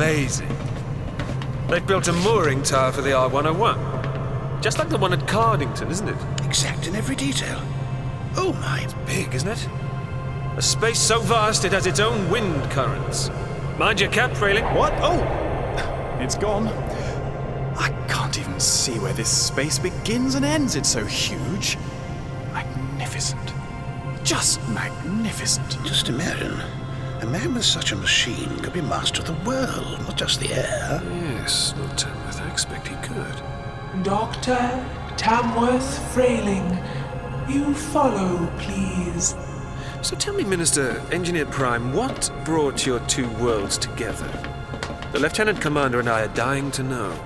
amazing. They've built a mooring tower for the R-101. Just like the one at Cardington, isn't it? Exact in every detail. Oh my. Big, isn't it? A space so vast it has its own wind currents. Mind your cap, Frayling. What? Oh! It's gone. I can't even see where this space begins and ends. It's so huge. Magnificent. Just magnificent. Just imagine. A man with such a machine could be master of the world, not just the air. Yes, Lord Tamworth, I expect he could. Dr. Tamworth Frayling, you follow, please. So tell me, Minister, Engineer Prime, what brought your two worlds together? The Lieutenant Commander and I are dying to know.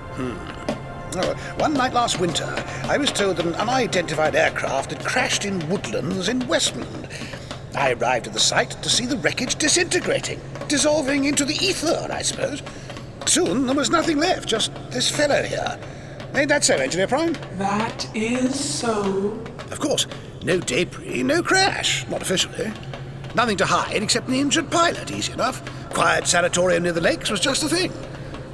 Oh, one night last winter, I was told that an unidentified aircraft had crashed in woodlands in Westmorland. I arrived at the site to see the wreckage disintegrating, dissolving into the ether, I suppose. Soon there was nothing left, just this fellow here. Ain't that so, Engineer Prime? That is so. Of course, no debris, no crash, not officially. Nothing to hide except an injured pilot, easy enough. Quiet sanatorium near the lakes was just the thing.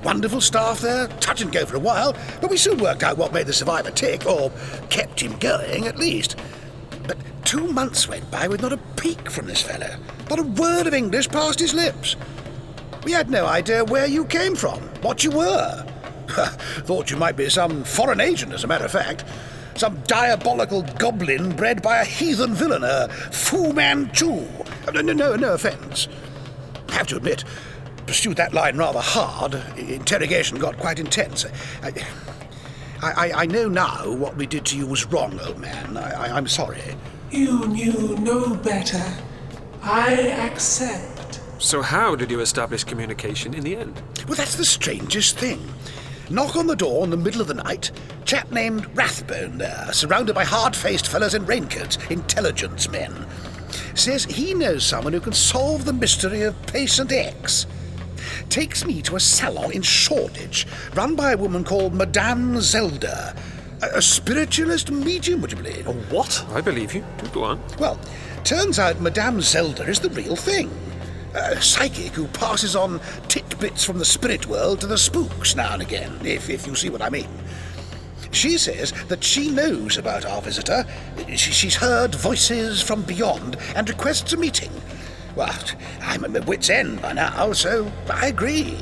Wonderful staff there, touch and go for a while, but we soon worked out what made the survivor tick, or kept him going at least. But 2 months went by with not a peep from this fellow. Not a word of English passed his lips. We had no idea where you came from, what you were. Thought you might be some foreign agent, as a matter of fact. Some diabolical goblin bred by a heathen villain, a Fu Manchu. No offence. I have to admit, pursued that line rather hard. Interrogation got quite intense. I know now what we did to you was wrong, old man. I'm sorry. You knew no better. I accept. So how did you establish communication in the end? Well, that's the strangest thing. Knock on the door in the middle of the night, chap named Rathbone there, surrounded by hard-faced fellows in raincoats, intelligence men. Says he knows someone who can solve the mystery of Patient X. Takes me to a salon in Shoreditch, run by a woman called Madame Zelda. A spiritualist medium, would you believe? A what? I believe you. Do go on. Well, turns out Madame Zelda is the real thing. A psychic who passes on tidbits from the spirit world to the spooks now and again, if you see what I mean. She says that she knows about our visitor. She's heard voices from beyond and requests a meeting. Well, I'm at my wit's end by now, so I agree.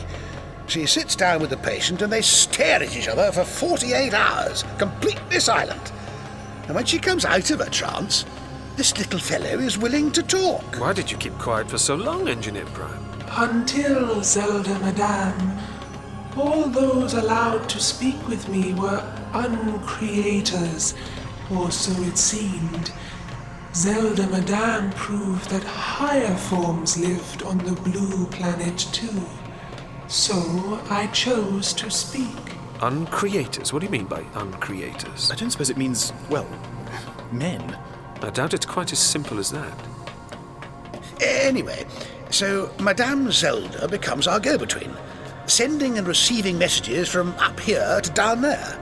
She sits down with the patient and they stare at each other for 48 hours, completely silent. And when she comes out of her trance, this little fellow is willing to talk. Why did you keep quiet for so long, Engineer Prime? Until, Zelda Madame, all those allowed to speak with me were uncreators, or so it seemed. Zelda Madame proved that higher forms lived on the blue planet too. So I chose to speak. Uncreators? What do you mean by uncreators? I don't suppose it means, well, men. I doubt it's quite as simple as that. Anyway, so Madame Zelda becomes our go-between, sending and receiving messages from up here to down there.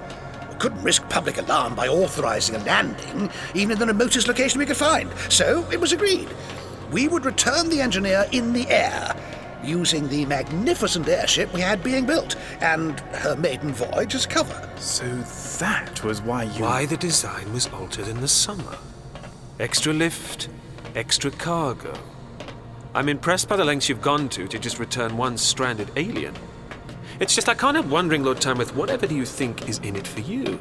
Couldn't risk public alarm by authorizing a landing, even in the remotest location we could find. So it was agreed. We would return the engineer in the air, using the magnificent airship we had being built, and her maiden voyage as cover. So that was why you... Why the design was altered in the summer. Extra lift, extra cargo. I'm impressed by the lengths you've gone to just return one stranded alien. It's just I can't help wondering, Lord Tamworth, whatever do you think is in it for you?